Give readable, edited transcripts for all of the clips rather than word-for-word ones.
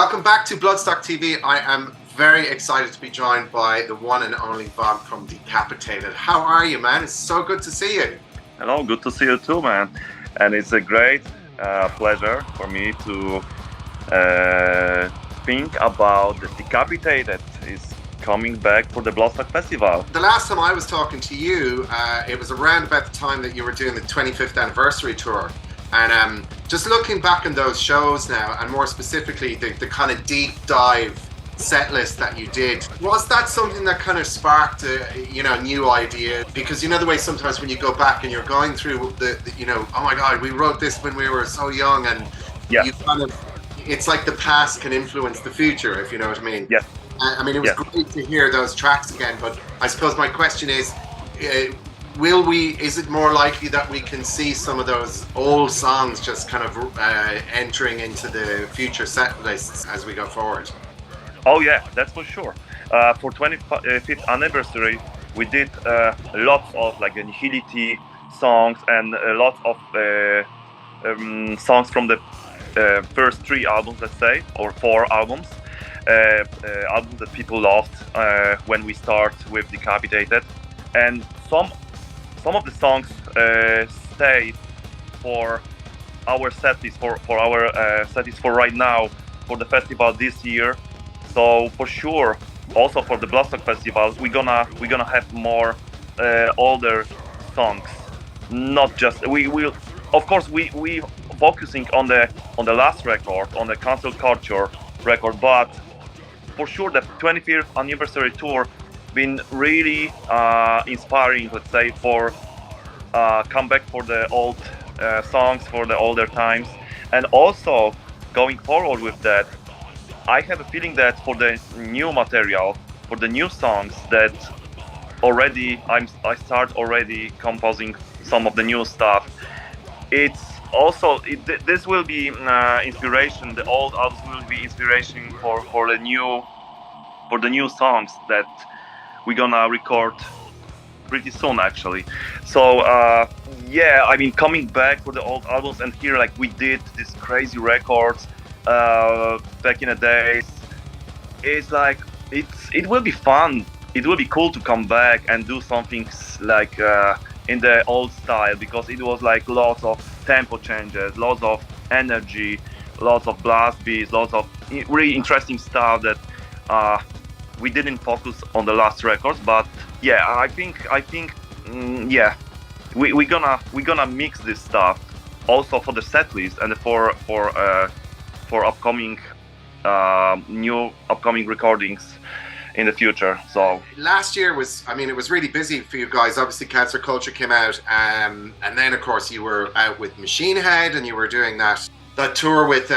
Welcome back to Bloodstock TV. I am very excited to be joined by the one and only Vogg from Decapitated. How are you, man? It's so good to see you. Hello, good to see you too, man. And it's a great pleasure for me to think about the Decapitated is coming back for the Bloodstock Festival. The last time I was talking to you, it was around about the time that you were doing the 25th anniversary tour. And just looking back on those shows now, and more specifically the kind of deep dive set list that you did, was that something that kind of sparked a new idea? Because you know the way sometimes when you go back and you're going through the oh my god, we wrote this when we were so young, and you kind of, it's like the past can influence the future, if you know what I mean. Yeah. I mean, it was great to hear those tracks again, but I suppose my question is, is it more likely that we can see some of those old songs just kind of entering into the future set lists as we go forward? Oh yeah, that's for sure. For 25th anniversary, we did lots of like nihility songs and a lot of songs from the first 3 albums, let's say, or 4 albums. Albums that people loved when we start with Decapitated, and some of the songs stayed for our setlist, for our setlist for right now, for the festival this year. So for sure, also for the Bloodstock Festival, we're gonna have more older songs. Not just we focusing on the last record, on the cancel culture record, but for sure the 25th anniversary tour been really inspiring, let's say, for comeback for the old songs, for the older times. And also going forward with that, I have a feeling that for the new material, for the new songs, that already I start already composing some of the new stuff. It's also this will be inspiration. The old albums will be inspiration for the new songs that we're gonna record pretty soon, actually. So I mean, coming back for the old albums, and here like we did these crazy records back in the days. It's like it will be fun. It will be cool to come back and do something like in the old style, because it was like lots of tempo changes, lots of energy, lots of blast beats, lots of really interesting stuff that we didn't focus on the last records. But yeah, I think we're gonna mix this stuff also for the set list and for upcoming new upcoming recordings in the future. So last year was, I mean, it was really busy for you guys. Obviously Cancer Culture came out, and then of course you were out with Machine Head, and you were doing that tour with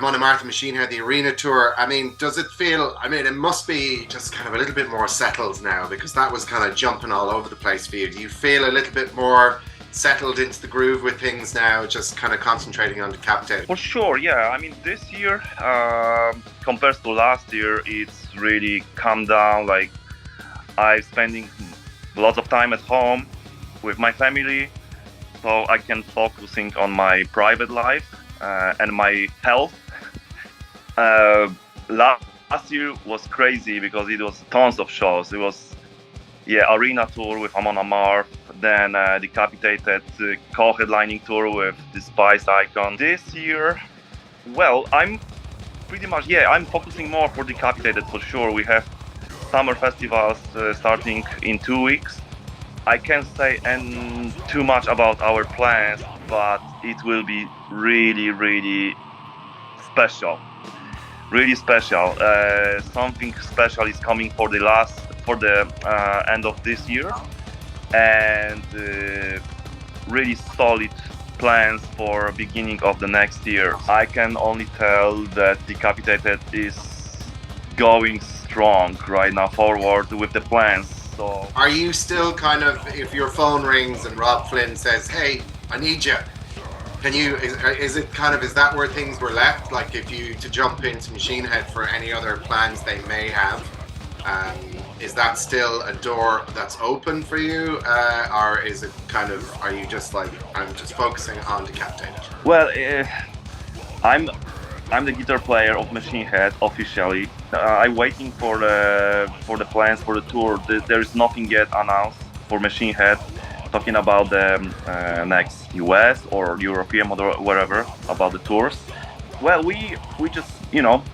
Mona Martha Machine Head, the arena tour. I mean, does it feel, I mean, it must be just kind of a little bit more settled now, because that was kind of jumping all over the place for you. Do you feel a little bit more settled into the groove with things now, just kind of concentrating on Decapitated? For sure, yeah. I mean, this year compared to last year, it's really calmed down. Like, I'm spending lots of time at home with my family, so I can focusing on my private life and my health. Last year was crazy because it was tons of shows. It was arena tour with Amon Amarth, then Decapitated co-headlining tour with the Spice Icon. This year, well, I'm pretty much I'm focusing more for Decapitated for sure. We have summer festivals starting in 2 weeks. I can't say too much about our plans, but it will be really, really special. Really special. Something special is coming for the end of this year, and really solid plans for beginning of the next year. I can only tell that Decapitated is going strong right now forward with the plans. So are you still kind of, if your phone rings and Rob Flynn says, "Hey, I need you," can you, is that where things were left? Like, if you to jump into Machine Head for any other plans they may have, is that still a door that's open for you, or is it kind of, are you just like, I'm just focusing on Decapitated? Well, I'm I'm the guitar player of Machine Head officially. I'm waiting for the plans for the tour. There is nothing yet announced for Machine Head. Talking about the next US or European or wherever about the tours. Well, we just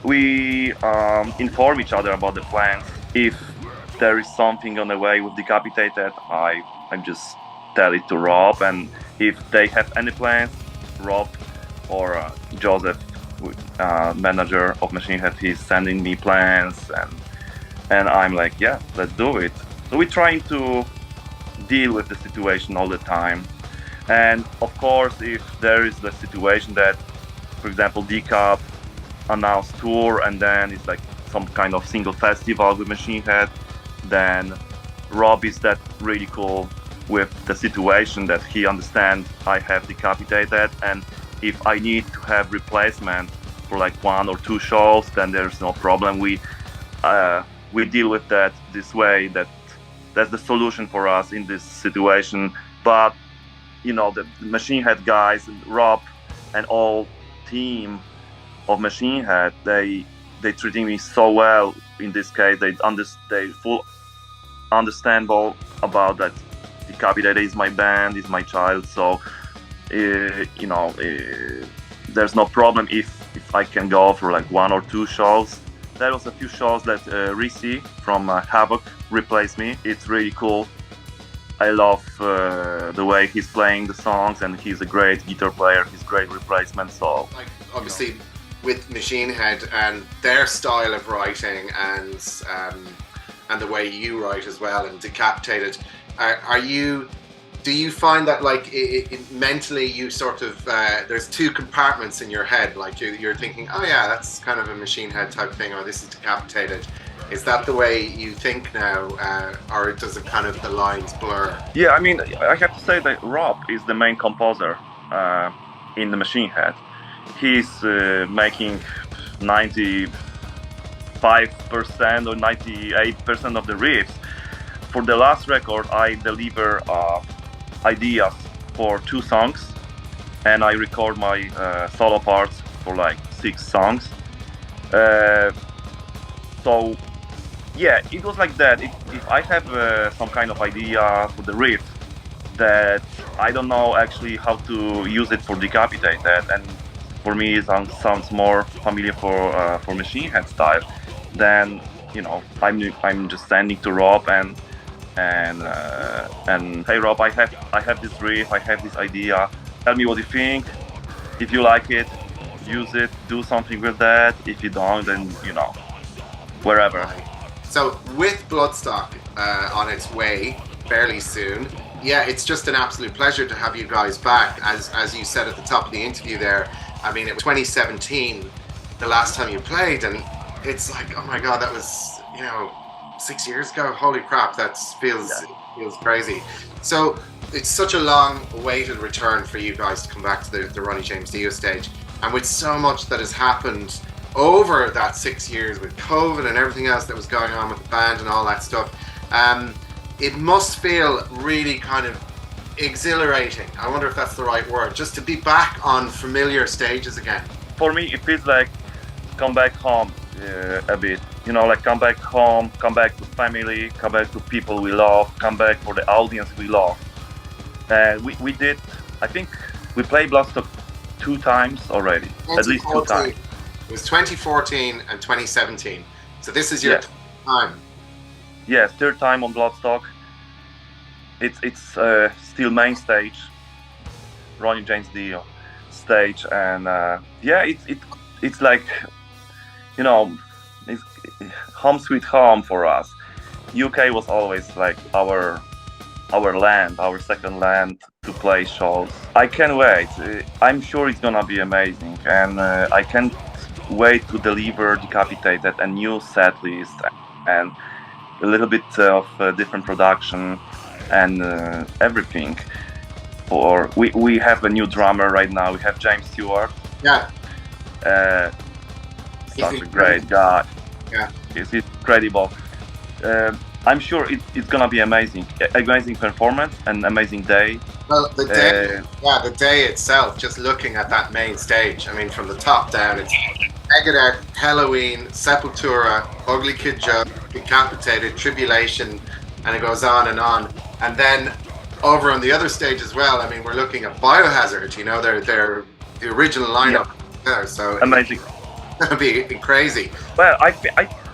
we inform each other about the plans. If there is something on the way with Decapitated, I just tell it to Rob, and if they have any plans, Rob or Joseph, manager of Machine Head, he's sending me plans, and I'm like, yeah, let's do it. So we're trying to deal with the situation all the time, and of course, if there is the situation that, for example, Decap announced tour and then it's like some kind of single festival with Machine Head, then Rob is that really cool with the situation that he understands I have Decapitated, and if I need to have replacement for like 1 or 2 shows, then there's no problem. We deal with that this way. That's the solution for us in this situation. But the Machine Head guys, Rob and all team of Machine Head, they treating me so well in this case. They full understandable about that. Decapitated is my band, is my child, so there's no problem if I can go for like 1 or 2 shows. There was a few shows that Risi from Havoc replaced me. It's really cool. I love the way he's playing the songs, and he's a great guitar player. He's a great replacement. So, like, obviously, with Machine Head and their style of writing, and the way you write as well, and Decapitated, do you find that like it mentally you sort of there's 2 compartments in your head, like you're thinking, oh yeah, that's kind of a Machine Head type thing, or this is Decapitated? Is that the way you think now, or does it kind of the lines blur? Yeah, I mean, I have to say that Rob is the main composer in the Machine Head. He's making 95% or 98% of the riffs. For the last record, I deliver ideas for 2 songs, and I record my solo parts for like 6 songs. So yeah, it was like that. If I have some kind of idea for the riff that I don't know actually how to use it for Decapitated, and for me it sounds more familiar for Machine Head style, then I'm just sending to Rob and hey Rob, I have this riff, I have this idea. Tell me what you think. If you like it, use it, do something with that. If you don't, then wherever. Right. So with Bloodstock on its way fairly soon, yeah, it's just an absolute pleasure to have you guys back. As you said at the top of the interview there, I mean, it was 2017 the last time you played, and it's like, oh my god, that was 6 years ago. Holy crap, that feels crazy. So it's such a long-awaited return for you guys to come back to the Ronnie James Dio stage, and with so much that has happened over that 6 years with COVID and everything else that was going on with the band and all that stuff, it must feel really kind of exhilarating. I wonder if that's the right word, just to be back on familiar stages again. For me, it feels like come back home a bit. Like come back home, come back to family, come back to people we love, come back for the audience we love. We did, I think we played Bloodstock 2 times already, at least 2 times. It was 2014 and 2017. So this is your time. Yes, 3rd time on Bloodstock. It's still main stage, Ronnie James Dio stage, and it's like it's home sweet home for us. UK was always like our land, our second land to play shows. I can't wait. I'm sure it's gonna be amazing, and I can't wait to deliver Decapitated a new set list and a little bit of different production and everything. Or we have a new drummer right now. We have James Stewart. Yeah. Such a great guy. Yeah. He's incredible. I'm sure it's gonna be amazing. Amazing performance and amazing day. Well, the day itself, just looking at that main stage, I mean, from the top down, it's Megadeth, Halloween, Sepultura, Ugly Kid Joe, Decapitated, Tribulation, and it goes on and on. And then over on the other stage as well, I mean, we're looking at Biohazard, you know, they're the original lineup there, so Amazing. it'll be crazy. Well,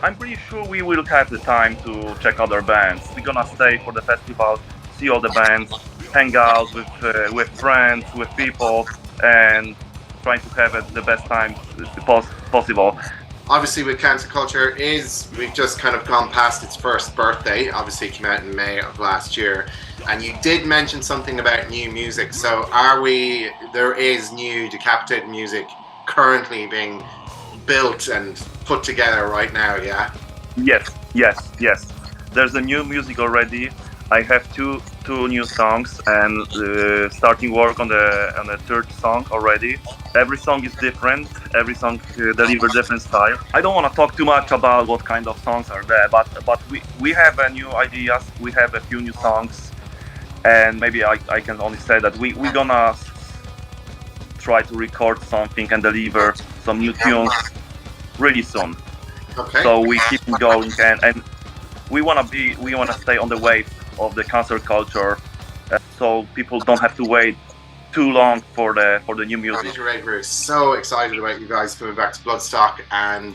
I'm pretty sure we will have the time to check other bands. We're gonna stay for the festival, see all the bands, hang out with friends, with people, and trying to have it the best time possible. Obviously, with Cancer Culture we've just kind of gone past its first birthday. Obviously, it came out in May of last year, and you did mention something about new music. So, there is new Decapitated music currently being built and put together right now, yeah? Yes. There's a new music already. I have two new songs and starting work on the third song already. Every song is different. Every song delivers different style. I don't want to talk too much about what kind of songs are there, but we have new ideas. We have a few new songs, and maybe I can only say that we're gonna try to record something and deliver some new tunes really soon. Okay. So we keep going, and we wanna stay on the wave of the cancer culture, so people don't have to wait too long for the new music. We're so excited about you guys coming back to Bloodstock, and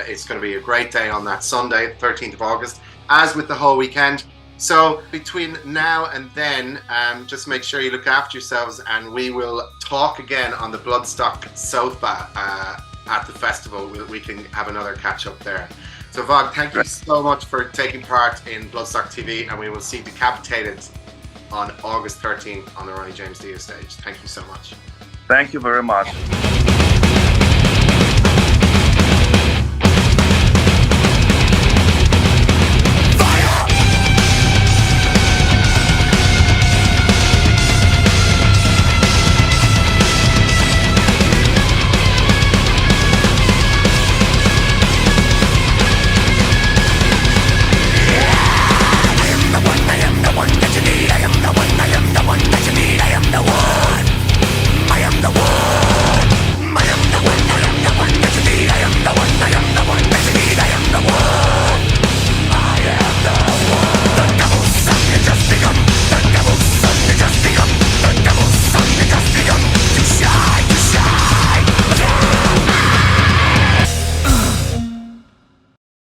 it's going to be a great day on that Sunday, 13th of August, as with the whole weekend. So between now and then, just make sure you look after yourselves, and we will talk again on the Bloodstock sofa at the festival. We can have another catch up there. So Vogg, thank you so much for taking part in Bloodstock TV, and we will see Decapitated on August 13th on the Ronnie James Dio stage. Thank you so much. Thank you very much.